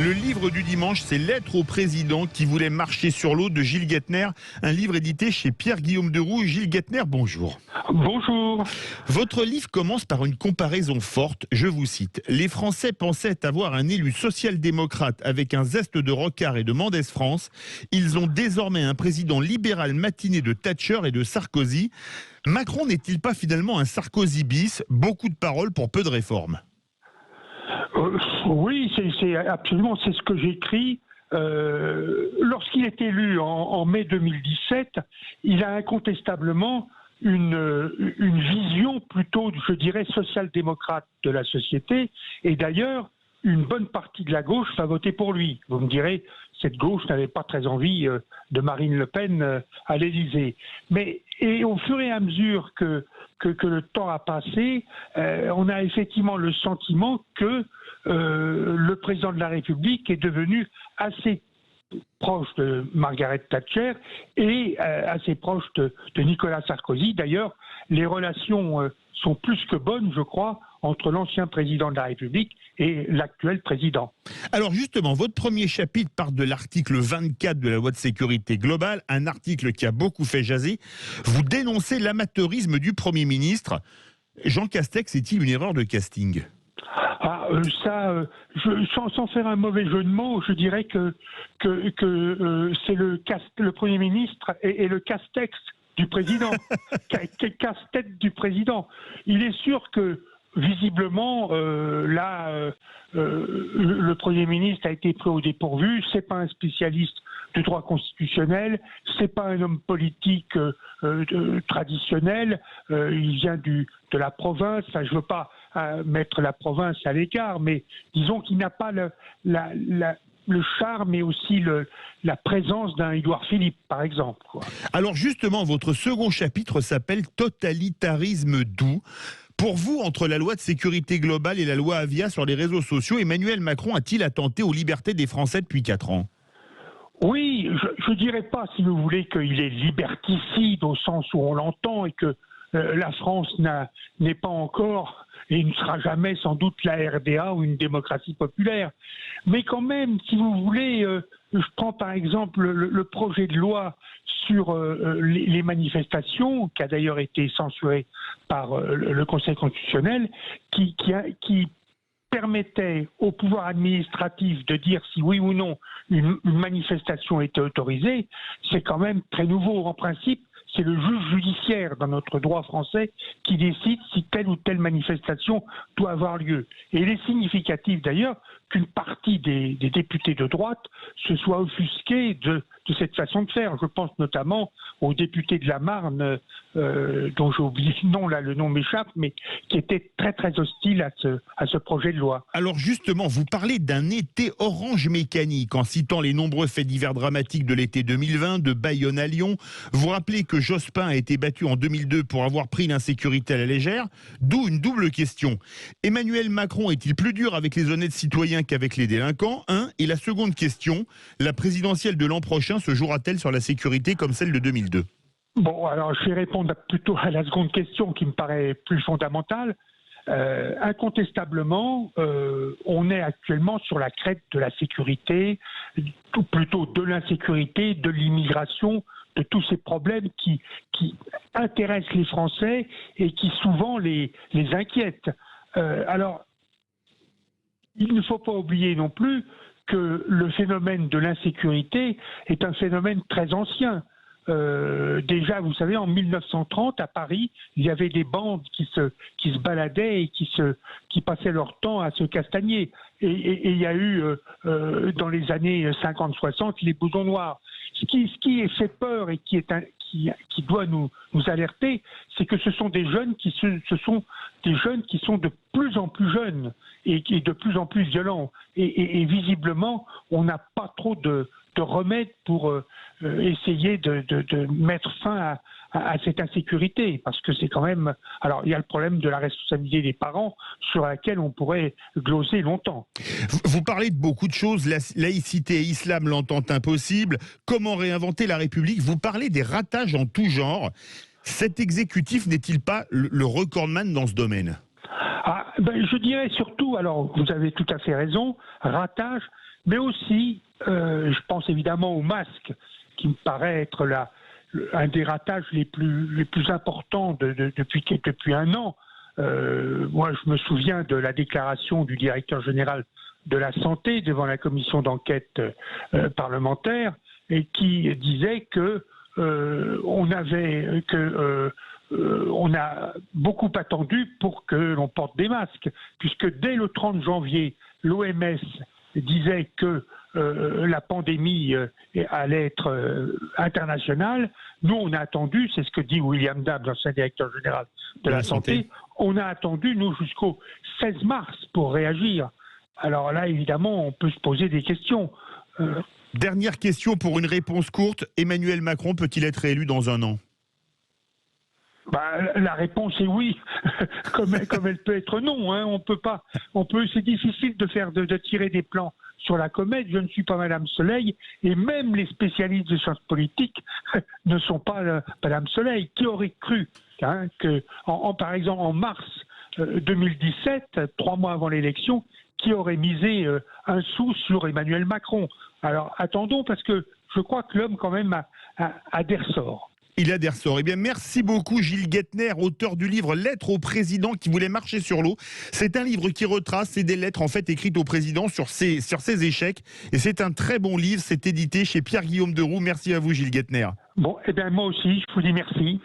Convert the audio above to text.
Le livre du dimanche, c'est Lettre au président qui voulait marcher sur l'eau de Gilles Guettner, un livre édité chez Pierre-Guillaume Deroux. Gilles Guettner, bonjour. Bonjour. Votre livre commence par une comparaison forte, je vous cite. Les Français pensaient avoir un élu social-démocrate avec un zeste de Rocard et de Mendès France. Ils ont désormais un président libéral matiné de Thatcher et de Sarkozy. Macron n'est-il pas finalement un Sarkozy bis? Beaucoup de paroles pour peu de réformes. Oui, c'est absolument, c'est ce que j'écris. Lorsqu'il est élu en mai 2017, il a incontestablement une vision plutôt, je dirais, social-démocrate de la société. Et d'ailleurs, une bonne partie de la gauche va voter pour lui. Vous me direz, cette gauche n'avait pas très envie de Marine Le Pen à l'Élysée. Et au fur et à mesure que le temps a passé, on a effectivement le sentiment que le président de la République est devenu assez proche de Margaret Thatcher et assez proche de Nicolas Sarkozy. D'ailleurs, les relations sont plus que bonnes, je crois, entre l'ancien président de la République et l'actuel président. Alors justement, votre premier chapitre part de l'article 24 de la loi de sécurité globale, un article qui a beaucoup fait jaser. Vous dénoncez l'amateurisme du Premier ministre. Jean Castex est-il une erreur de casting ? Sans faire un mauvais jeu de mots, je dirais que c'est le Premier ministre et le Castex du président, casse-tête du président. Il est sûr que visiblement, le Premier ministre a été pris au dépourvu. C'est pas un spécialiste du droit constitutionnel, c'est pas un homme politique traditionnel. Il vient de la province. Enfin, je veux pas mettre la province à l'écart, mais disons qu'il n'a pas le charme et aussi la présence d'un Édouard Philippe, par exemple, quoi. Alors justement, votre second chapitre s'appelle « Totalitarisme doux ». Pour vous, entre la loi de sécurité globale et la loi Avia sur les réseaux sociaux, Emmanuel Macron a-t-il attenté aux libertés des Français depuis 4 ans ? Oui, je ne dirais pas, si vous voulez, qu'il est liberticide au sens où on l'entend et que la France n'est pas encore et ne sera jamais sans doute la RDA ou une démocratie populaire. Mais quand même, si vous voulez, je prends par exemple le projet de loi sur les manifestations, qui a d'ailleurs été censuré par le Conseil constitutionnel, qui permettait au pouvoir administratif de dire si oui ou non une manifestation était autorisée. C'est quand même très nouveau. En principe, c'est le juge judiciaire dans notre droit français qui décide si telle ou telle manifestation doit avoir lieu. Et il est significatif d'ailleurs qu'une partie des députés de droite se soit offusquée de cette façon de faire. Je pense notamment aux députés de la Marne, dont j'ai oublié le nom, là, le nom m'échappe, mais qui étaient très très hostiles à ce projet de loi. Alors justement, vous parlez d'un été orange mécanique en citant les nombreux faits divers dramatiques de l'été 2020, de Bayonne à Lyon. Vous rappelez que Jospin a été battu en 2002 pour avoir pris l'insécurité à la légère, d'où une double question. Emmanuel Macron est-il plus dur avec les honnêtes citoyens qu'avec les délinquants ? Et la seconde question, la présidentielle de l'an prochain se jouera-t-elle sur la sécurité comme celle de 2002 ? Bon, alors je vais répondre plutôt à la seconde question qui me paraît plus fondamentale. Incontestablement, on est actuellement sur la crête de la sécurité, ou plutôt de l'insécurité, de l'immigration, de tous ces problèmes qui intéressent les Français et qui souvent les inquiètent. Alors, il ne faut pas oublier non plus que le phénomène de l'insécurité est un phénomène très ancien. Déjà, vous savez, en 1930, à Paris, il y avait des bandes qui se baladaient et qui passaient leur temps à se castagner. Et il y a eu, dans les années 50-60, les blousons noirs. Ce qui fait peur et qui doit nous alerter, c'est que ce sont des jeunes qui sont de plus en plus jeunes et de plus en plus violents. Et visiblement, on n'a pas trop de remède pour essayer de mettre fin à cette insécurité, parce que c'est quand même... Alors, il y a le problème de la responsabilité des parents sur laquelle on pourrait gloser longtemps. Vous parlez de beaucoup de choses, laïcité et islam, l'entente impossible, comment réinventer la République, vous parlez des ratages en tout genre. Cet exécutif n'est-il pas le recordman dans ce domaine ? Je dirais surtout, alors vous avez tout à fait raison, ratage, mais aussi, je pense évidemment au masque, qui me paraît être un des ratages les plus importants depuis un an. Moi, je me souviens de la déclaration du directeur général de la santé devant la commission d'enquête parlementaire, et qui disait que on a beaucoup attendu pour que l'on porte des masques, puisque dès le 30 janvier, l'OMS disait que la pandémie allait être internationale. Nous, on a attendu, c'est ce que dit William Dambs, ancien directeur général de la santé, on a attendu, nous, jusqu'au 16 mars pour réagir. Alors là, évidemment, on peut se poser des questions. Dernière question pour une réponse courte. Emmanuel Macron peut-il être élu dans un an ? La réponse est oui, comme elle peut être non. Hein. C'est difficile de tirer des plans sur la comète. Je ne suis pas Madame Soleil, et même les spécialistes de sciences politiques ne sont pas Madame Soleil. Qui aurait cru que, par exemple, en mars 2017, 3 mois avant l'élection, qui aurait misé un sou sur Emmanuel Macron? Alors attendons, parce que je crois que l'homme quand même a des ressorts. Il a des ressorts. Eh bien, merci beaucoup Gilles Guettner, auteur du livre Lettres au président qui voulait marcher sur l'eau. C'est un livre qui retrace, c'est des lettres en fait écrites au président sur ses échecs. Et c'est un très bon livre, c'est édité chez Pierre-Guillaume Deroux. Merci à vous Gilles Guettner. Bon, eh bien moi aussi, je vous dis merci.